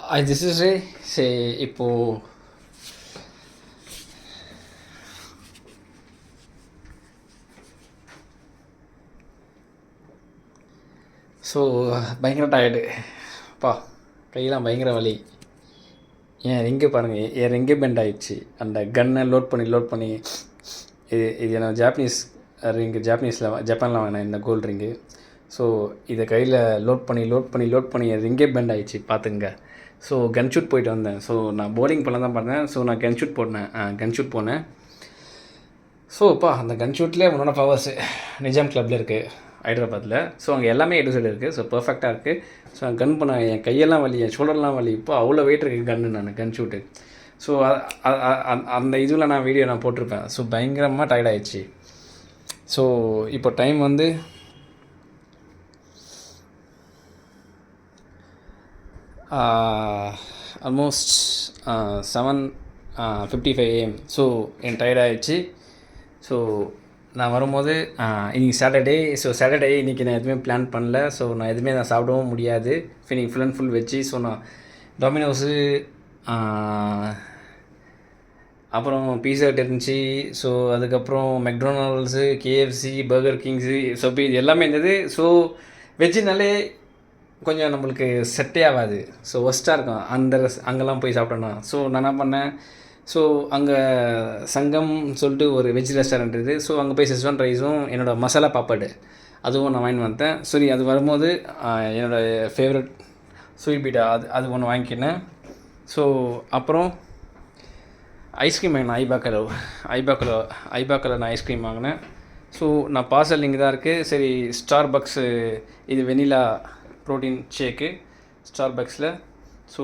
This is Ray. Say இப்போ so பயங்கர tired பா, கையெல்லாம் பயங்கர வலி. என் ரிங்கே பாருங்கள், என் ரிங்கே பெண்ட் ஆகிடுச்சு. அந்த கன்னை லோட் பண்ணி இது என்ன ஜாப்பனீஸ் ரிங்கு, ஜப்பானில் வேணாம் இந்த கோல்டு ரிங்கு. ஸோ இதை கையில் லோட் பண்ணி என் ரிங்கே பெண்ட் ஆகிடுச்சு பார்த்துங்க. ஸோ கன் ஷூட் போயிட்டு வந்தேன். ஸோ நான் போர்டிங் பண்ண தான் பண்ணேன். ஸோ நான் கன் ஷூட் போனேன். ஸோ அந்த கன் ஷூட்லேயே 1.5 hours நிஜாம் கிளப்பில் இருக்குது ஹைதராபாத்தில். ஸோ அங்கே எல்லாமே எடு சைடு இருக்குது. ஸோ பர்ஃபெக்டாக இருக்குது. ஸோ கன் பண்ண என் கையெல்லாம் வலி, என் ஷோல்டர்லாம் வலி. இப்போ அவ்வளோ வெயிட் இருக்குது கன் ஷூட்டு. ஸோ அந்த இதில் நான் வீடியோ போட்டிருப்பேன். ஸோ பயங்கரமாக டயர்ட் ஆகிடுச்சு. ஸோ இப்போ டைம் வந்து almost 7:55 AM. So N tired ஆகிடுச்சு. ஸோ நான் வரும்போது இன்றைக்கி சாட்டர்டே. ஸோ சாட்டர்டே இன்றைக்கி நான் எதுவுமே பிளான் பண்ணல. ஸோ நான் எதுவுமே சாப்பிடவும் முடியாது. இன்றைக்கி full and full veg. So நான் டொமினோஸு, அப்புறம் பீஸா ஹட் இருந்துச்சு. ஸோ அதுக்கப்புறம் McDonald's, KFC, burger kings, so இது எல்லாமே இருந்தது. ஸோ வெஜ்ஜுனாலே கொஞ்சம் நம்மளுக்கு செட்டே ஆகாது. ஸோ ஒஸ்ட்டாக இருக்கும் அங்கெல்லாம் போய் சாப்பிட்டோன்னா. ஸோ நான் என்ன பண்ணேன், ஸோ அங்கே சங்கம் சொல்லிட்டு ஒரு வெஜ் ரெஸ்டாரண்ட் இருக்குது. ஸோ அங்கே போய் செஸ்வான் ரைஸும் என்னோடய மசாலா பாப்பாடு அதுவும் நான் வாங்கி வந்தேன். சரி, அது வரும்போது என்னோடய ஃபேவரட் ஸ்வீட் பீட்டா அது ஒன்று வாங்கிக்கினேன். ஸோ அப்புறம் ஐஸ்கிரீம் வாங்கினேன். ஐபாக்கில் நான் ஐஸ்கிரீம் வாங்கினேன். ஸோ நான் பார்சல் இங்கே தான் இருக்குது. சரி, ஸ்டார் பக்ஸு இது வெனிலா ப்ரோட்டீன் ஷேக்கு ஸ்டார்-பக்ஸில். ஸோ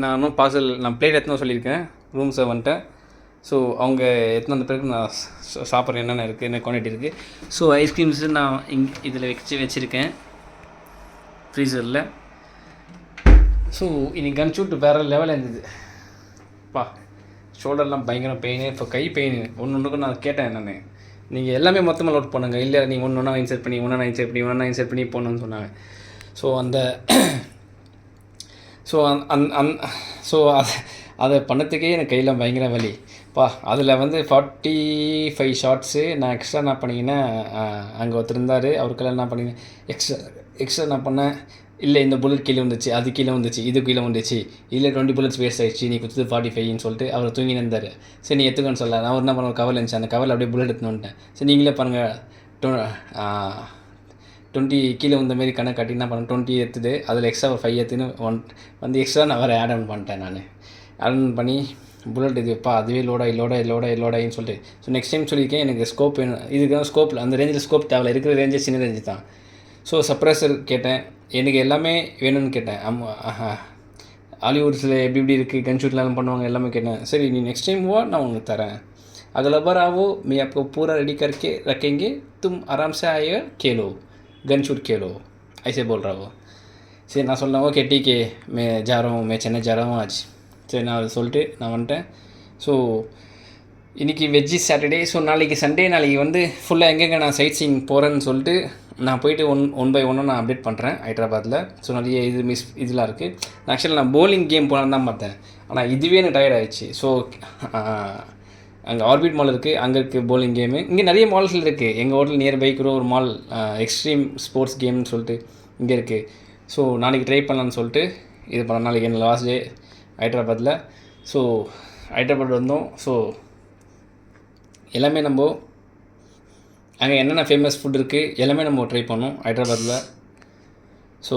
நான் பிளேட் எடுத்துன்னு சொல்லியிருக்கேன் ரூம் சர்வன்ட்ட. ஸோ அவங்க எடுத்துன்னு வந்த பிறகு நான் சாப்பிட்றேன் என்னென்ன இருக்குது, என்ன குவான்டிட்டி இருக்குது. ஸோ ஐஸ்கிரீம்ஸு நான் இதில் வச்சுருக்கேன் ஃப்ரீசரில். ஸோ இன்னைக்கு கன் ஷூட் வேறு லெவலில் இருந்தது ஷோல்டர்லாம் பயங்கர பெயின். இப்போ கை பெயின் ஒன்றுக்கும் நான் கேட்டேன் என்னென்னு. நீங்கள் எல்லாமே மொத்தமாக லோட் பண்ணுங்கள், இல்லை நீங்கள் ஒன்றா இன்சர்ட் பண்ணி போகணுன்னு சொன்னாங்க. ஸோ அதை பண்ணத்துக்கே எனக்கு கையில் பயங்கர வலி அதில் 45 ஷார்ட்ஸு நான் எக்ஸ்ட்ரா என்ன பண்ணிங்கன்னா, அங்கே ஒருத்தர் இருந்தார், அவருக்கெல்லாம் என்ன பண்ணிங்கன்னா எக்ஸ்ட்ரா என்ன பண்ணேன், இல்லை இந்த புல்லட் கீழே வந்துச்சு, அது கீழே வந்துச்சு, இது கீழே வந்துச்சு, இல்லை 20 bullets வேஸ்ட் ஆகிடுச்சு, நீ கொடுத்தது 45ன்னு சொல்லிட்டு அவர் தூங்கின்னு இருந்தார். சரி, நீ எடுத்துக்கன்னு சொல்ல நான் என்ன பண்ண கவர் இருந்துச்சு, அந்த கவரில் அப்படியே புல்லட் எடுத்துன்னு வந்துட்டேன். சரி, நீங்களே பாருங்கள், 20 கீழே வந்த மாரி கணக்கு காட்டி என்ன பண்ணேன், 20 எடுத்துது, அதில் எக்ஸ்ட்ரா ஒரு 5 எடுத்துன்னு எக்ஸ்ட்ரா நான் வேறு ஆட் ஆன் பண்ணிட்டேன். நான் ஆட் ஆன் பண்ணி புல்லட் இதுப்பா அதுவே லோடாயின்னு சொல்லிட்டு. ஸோ நெக்ஸ்ட் டைம் சொல்லியிருக்கேன், எனக்கு ஸ்கோப் வேணும். இதுக்கு ஸ்கோப்பில் அந்த ரேஞ்சில் ஸ்கோப் தேவை, இருக்கிற ரேஞ்சே சின்ன ரேஞ்சு தான். ஸோ சப்ரஸர் கேட்டேன், எனக்கு எல்லாமே வேணும்னு கேட்டேன். ஹாலிவுட்ஸில் எப்படி இருக்குது கன் ஷூட்லாம் பண்ணுவாங்க, எல்லாமே கேட்டேன். சரி, நீ நெக்ஸ்ட் டைம் நான் உனக்கு தரேன், अगला बार आओ मैं आपको पूरा रेडी करके रखेंगे, तुम आराम से आएगा, खेलो गन शूट खेलो, ऐसे बोल रहा वो. சரி, நான் சொன்னேன் ஓகே ठीक है मैं जा रहा हूँ, मैं சென்னை जा रहा हूँ आज. சரி, நான் அதை சொல்லிட்டு நான் வந்துட்டேன். ஸோ இன்றைக்கி வெஜ்ஜி சாட்டர்டே. ஸோ நாளைக்கு சண்டே. நாளைக்கு ஃபுல்லாக எங்கெங்கே நான் சைட் சீயிங் போகிறேன்னு சொல்லிட்டு நான் போயிட்டு ஒன் பை ஒன்று நான் அப்டேட் பண்ணுறேன் ஹைதராபாத்தில். ஸோ நிறைய இதெல்லாம் இருக்குது. நான் ஆக்சுவலாக நான் போலிங் கேம் போகலான்னு தான் பார்த்தேன், ஆனால் இதுவே எனக்கு டயர்ட் ஆகிடுச்சு. ஸோ அங்கே ஆர்பிட் மால் இருக்குது, அங்கே இருக்குது போலிங் கேமு. இங்கே நிறைய மால்ஸில் இருக்குது. எங்கள் ஹோட்டல் நியர்பை கூட ஒரு மால் எக்ஸ்ட்ரீம் ஸ்போர்ட்ஸ் கேம்னு சொல்லிட்டு இங்கே இருக்குது. ஸோ நாளைக்கு ட்ரை பண்ணலான்னு சொல்லிட்டு இது பண்ண. நாளைக்கு என்ன லாஸ்ட் டே ஹைதராபாத்தில். ஸோ ஹைதராபாத் வந்தோம். ஸோ எல்லாமே நம்ம அங்கே என்னென்ன ஃபேமஸ் ஃபுட் இருக்குது எல்லாமே நம்ம ட்ரை பண்ணோம் ஹைதராபாத்தில். ஸோ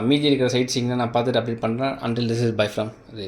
மீதி இருக்கிற சைட் சீங்கை நான் பார்த்துட்டு அப்டேட் பண்ணுறேன். Until this is by from இது.